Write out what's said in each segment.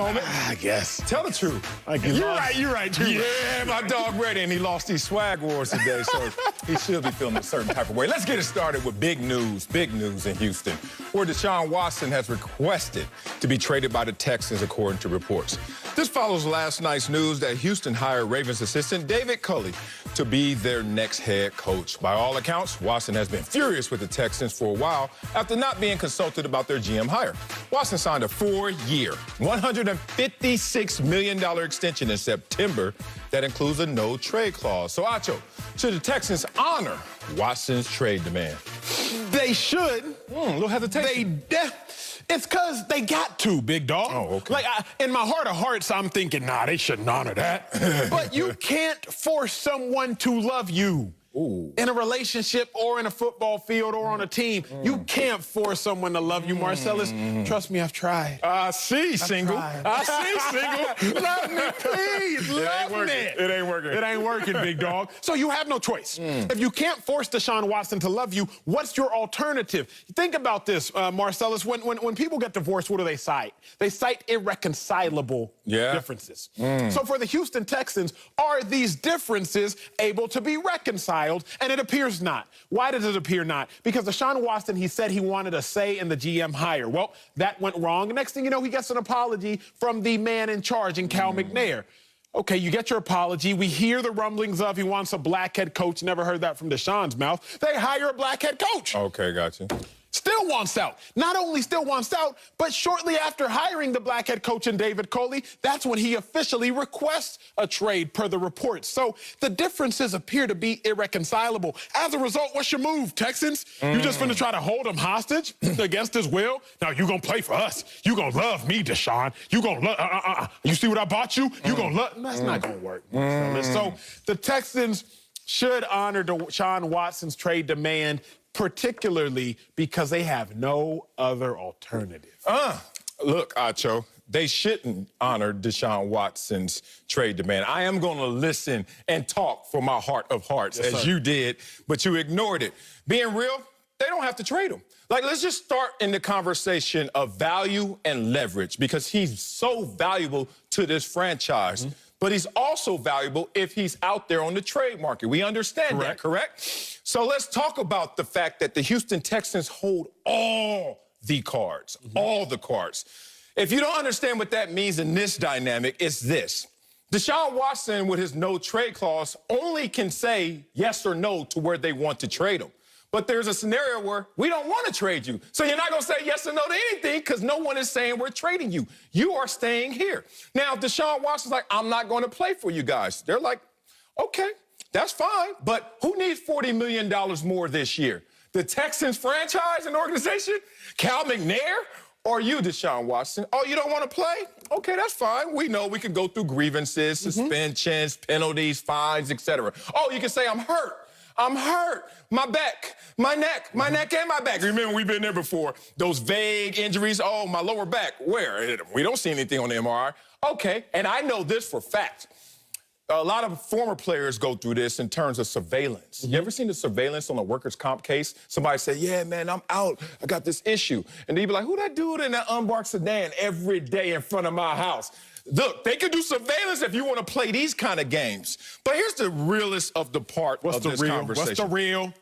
moment? I guess. Tell the truth. Like You're right. Yeah, my dog ready, and he lost these swag wars today, so he should be feeling a certain type of way. Let's get it started with big news in Houston, where Deshaun Watson has requested to be traded by the Texans, according to reports. This follows last night's news that Houston hired Ravens assistant David Culley to be their next head coach. By all accounts, Watson has been furious with the Texans for a while after not being consulted about their GM hire. Watson signed a 4-year, $156 million extension in September that includes a no-trade clause. So, Acho, should the Texans honor Watson's trade demand? They should. Little hesitation. It's because they got to, big dog. Oh, okay. Like, in my heart of hearts, I'm thinking, nah, they shouldn't honor that. But you can't force someone to love you. Ooh. In a relationship or in a football field or on a team, you can't force someone to love you, Marcellus. Trust me, I've tried. I see, single. I see, single. Love me, please. Love me. It ain't working. It ain't working, big dog. So you have no choice. If you can't force Deshaun Watson to love you, what's your alternative? Think about this, Marcellus. When people get divorced, what do they cite? They cite irreconcilable differences. So for the Houston Texans, are these differences able to be reconciled? And it appears not. Why does it appear not? Because Deshaun Watson, he said he wanted a say in the GM hire. Well, that went wrong. Next thing you know, he gets an apology from the man in charge, in Cal McNair. Okay, you get your apology. We hear the rumblings of he wants a black head coach. Never heard that from Deshaun's mouth. They hire a black head coach. Okay, gotcha. Still wants out. Not only still wants out, but shortly after hiring the black head coach in David Culley, that's when he officially requests a trade per the reports. So the differences appear to be irreconcilable. As a result, what's your move, Texans? You just finna try to hold him hostage against his will? Now you gonna play for us. You gonna love me, Deshaun. You gonna love, you see what I bought you? You gonna love, that's not gonna work. So the Texans should honor Deshaun Watson's trade demand, particularly because they have no other alternative. Look, Acho, they shouldn't honor Deshaun Watson's trade demand. I am going to listen and talk for my heart of hearts, as you did, but you ignored it. Being real, they don't have to trade him. Like, let's just start in the conversation of value and leverage, because he's so valuable to this franchise. But he's also valuable if he's out there on the trade market. We understand that, correct? So let's talk about the fact that the Houston Texans hold all the cards, all the cards. If you don't understand what that means in this dynamic, it's this. Deshaun Watson, with his no-trade clause, only can say yes or no to where they want to trade him. But there's a scenario where we don't want to trade you. So you're not going to say yes or no to anything because no one is saying we're trading you. You are staying here. Now, Deshaun Watson's like, I'm not going to play for you guys. They're like, okay, that's fine. But who needs $40 million more this year? The Texans franchise and organization? Cal McNair? Or you, Deshaun Watson? Oh, you don't want to play? Okay, that's fine. We know we can go through grievances, suspensions, penalties, fines, etc. Oh, you can say, I'm hurt. I'm hurt. My back, my neck and my back. Remember, we've been there before. Those vague injuries. Oh, my lower back. Where? We don't see anything on the MRI. Okay, and I know this for fact. A lot of former players go through this in terms of surveillance. You ever seen the surveillance on a workers' comp case? Somebody say, yeah, man, I'm out. I got this issue. And they'd be like, who that dude in that unmarked sedan every day in front of my house? Look, they can do surveillance if you want to play these kind of games. But here's the realest of the part of this conversation. What's the real?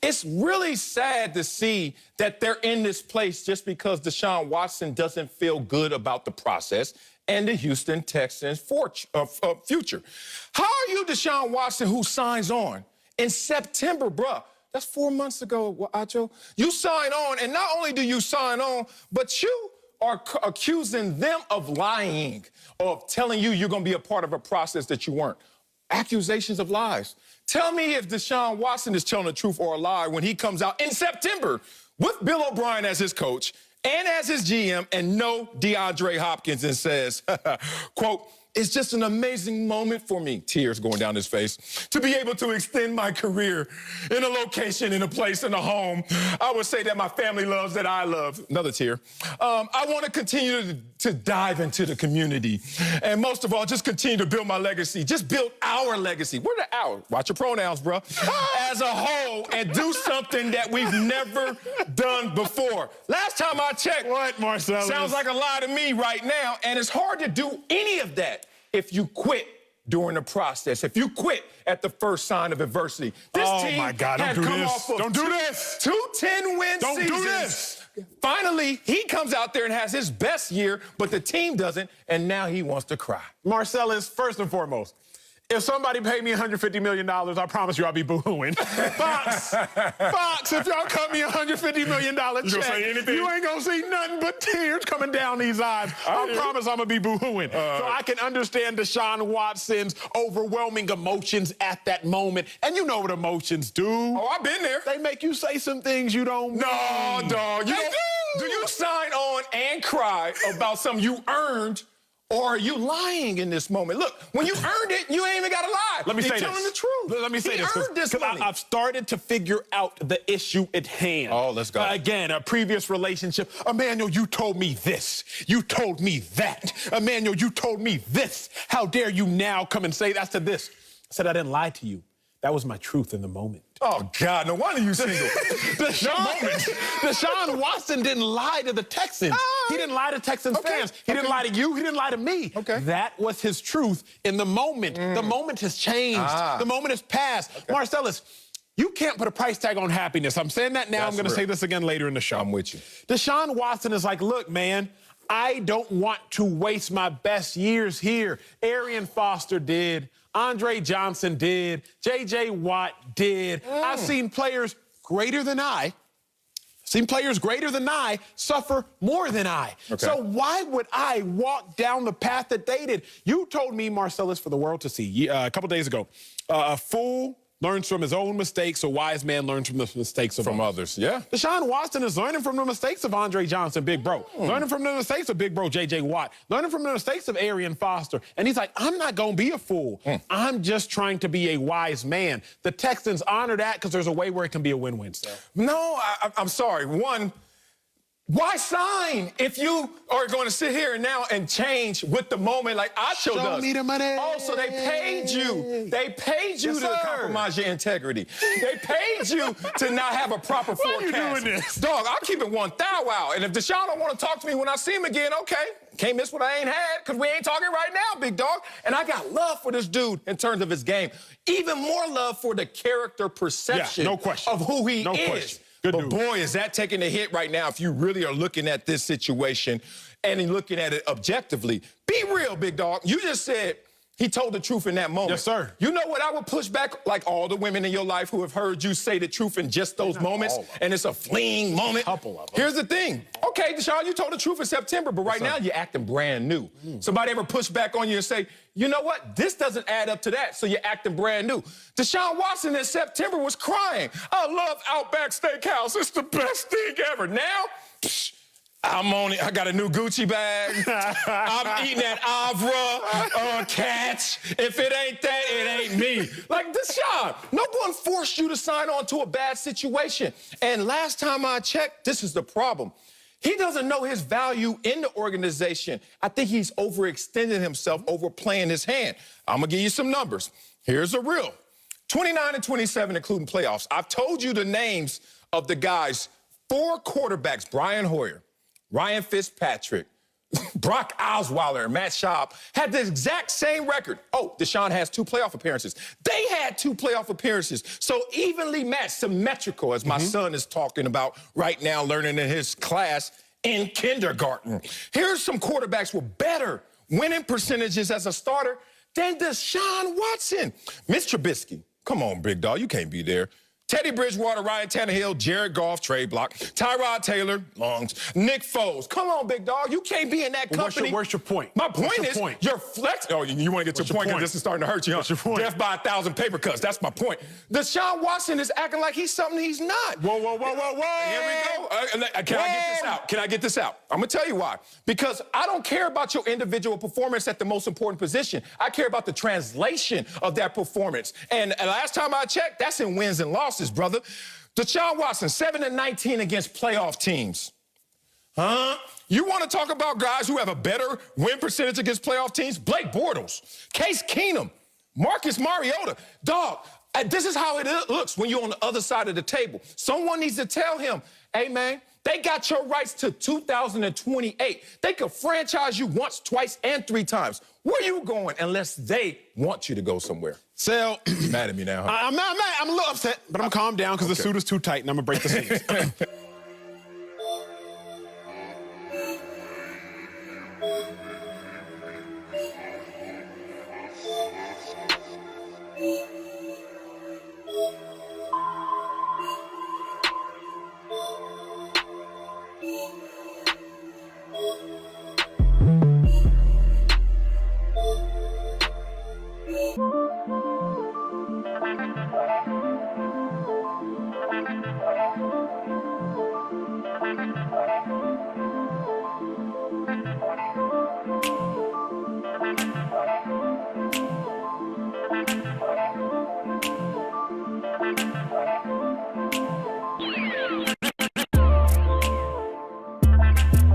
It's really sad to see that they're in this place just because Deshaun Watson doesn't feel good about the process and the Houston Texans' future. How are you, Deshaun Watson, who signs on in September, bruh? That's 4 months ago, Acho. You sign on, and not only do you sign on, but you are accusing them of lying, of telling you you're going to be a part of a process that you weren't. Accusations of lies. Tell me if Deshaun Watson is telling the truth or a lie when he comes out in September with Bill O'Brien as his coach and as his GM and no DeAndre Hopkins and says, quote, it's just an amazing moment for me, tears going down his face, to be able to extend my career in a location, in a place, in a home. I would say that my family loves, that I love. Another tear. I want to continue to dive into the community. And most of all, just continue to build my legacy. Just build our legacy. Where the our? Watch your pronouns, bro. As a whole, and do something that we've never done before. Last time I checked. What, Marcellus? Sounds like a lie to me right now, and it's hard to do any of that if you quit during the process, if you quit at the first sign of adversity. This team my God, had come off of don't do this. Two 10-win Don't seasons. do this. Finally, he comes out there and has his best year, but the team doesn't, and now he wants to cry. Marcellus, first and foremost, if somebody paid me $150 million, I promise you I'll be boo-hooing. Fox, if y'all cut me $150 million check, say anything? you ain't gonna see nothing but tears coming down these eyes. I promise I'm gonna be boo-hooing. So I can understand Deshaun Watson's overwhelming emotions at that moment. And you know what emotions do. Oh, I've been there. They make you say some things you don't No, mean. dog. Do you sign on and cry about something you earned, or are you lying in this moment? Look, when you earned it, you ain't even got to lie. Let me say this. You're telling the truth. Let me say this. He earned this money. I've started to figure out the issue at hand. Oh, let's go. Again, a previous relationship. Emmanuel, you told me this. You told me that. Emmanuel, you told me this. How dare you now come and say that? I said this. I said I didn't lie to you. That was my truth in the moment. Oh, God, no wonder you single. Deshaun Watson didn't lie to the Texans. He didn't lie to Texans fans. He didn't lie to you. He didn't lie to me. Okay. That was his truth in the moment. The moment has changed. The moment has passed. Marcellus, you can't put a price tag on happiness. I'm saying that now. That's I'm going to say this again later in the show. I'm with you. Deshaun Watson is like, look, man, I don't want to waste my best years here. Arian Foster did. Andre Johnson did. J.J. Watt did. I've seen players greater than I suffer more than I. Okay. So why would I walk down the path that they did? You told me, Marcellus, for the world to see a couple days ago, a fool learns from his own mistakes, a wise man learns from the mistakes of others. Yeah. Deshaun Watson is learning from the mistakes of Andre Johnson, big bro. Learning from the mistakes of big bro J.J. Watt. Learning from the mistakes of Arian Foster. And he's like, I'm not going to be a fool. I'm just trying to be a wise man. The Texans honor that because there's a way where it can be a win-win. No, I'm sorry. One, why sign if you are going to sit here now and change with the moment like Acho does? Show me the money. Oh, so they paid you. They paid you to compromise your integrity. They paid you to not have a proper forecast. Why are you doing this? Dog, I'll keep it one thou wow. And if Deshaun don't want to talk to me when I see him again, okay. Can't miss what I ain't had because we ain't talking right now, big dog. And I got love for this dude in terms of his game. Even more love for the character perception of who he is. But boy, is that taking a hit right now if you really are looking at this situation and looking at it objectively. Be real, big dog. You just said he told the truth in that moment. Yes, sir. You know what I would push back, like all the women in your life who have heard you say the truth in just those moments, and it's a fleeting moment. Couple of them. Here's the thing. Okay, Deshaun, you told the truth in September, but right now you're acting brand new. Somebody ever push back on you and say, you know what? This doesn't add up to that, so you're acting brand new. Deshaun Watson in September was crying. I love Outback Steakhouse. It's the best thing ever. Now, I'm on it. I got a new Gucci bag. I'm eating that Avra catch. If it ain't that, it ain't me. Like, Deshaun, no one forced you to sign on to a bad situation. And last time I checked, this is the problem. He doesn't know his value in the organization. I think he's overextended himself, overplaying his hand. I'm going to give you some numbers. Here's the real. 29 and 27, including playoffs. I've told you the names of the guys, 4 quarterbacks, Brian Hoyer, Ryan Fitzpatrick, Brock Osweiler, and Matt Schaub had the exact same record. Oh, Deshaun has 2 playoff appearances. They had 2 playoff appearances. So evenly matched, symmetrical, as my son is talking about right now, learning in his class in kindergarten. Here's some quarterbacks with better winning percentages as a starter than Deshaun Watson. Mitch Trubisky, come on, big dog, you can't be there. Teddy Bridgewater, Ryan Tannehill, Jared Goff, trade block, Tyrod Taylor, lungs, Nick Foles. Come on, big dog. You can't be in that company. Where's your point? My point is you're flex. Oh, you want to get to your point because this is starting to hurt you, huh? What's your point? Death by 1,000 paper cuts. That's my point. Deshaun Watson is acting like he's something he's not. Whoa. Here we go. Can I get this out? Can I get this out? I'm going to tell you why. Because I don't care about your individual performance at the most important position. I care about the translation of that performance. And last time I checked, that's in wins and losses, brother. Deshaun Watson, 7-19 against playoff teams. Huh? You want to talk about guys who have a better win percentage against playoff teams? Blake Bortles, Case Keenum, Marcus Mariota. Dog, this is how it looks when you're on the other side of the table. Someone needs to tell him, hey, man, they got your rights to 2028. They could franchise you once, twice, and 3 times. Where are you going unless they want you to go somewhere? Sal, you're mad at me now, huh? I'm not mad. I'm a little upset, but I'm calm down because the suit is too tight and I'm going to break the seams.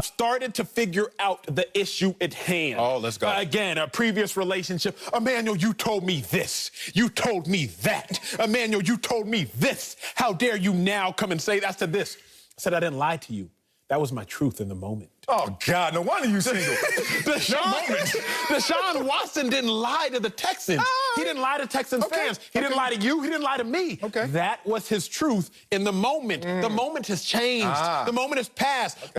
Started to figure out the issue at hand. Oh, let's go. Again, a previous relationship. Emmanuel, you told me this. You told me that. Emmanuel, you told me this. How dare you now come and say that to this? I said I didn't lie to you. That was my truth in the moment. Oh, God, no wonder you single. Deshaun Watson didn't lie to the Texans. He didn't lie to Texans fans. He didn't lie to you. He didn't lie to me. Okay. That was his truth in the moment. The moment has changed. The moment has passed.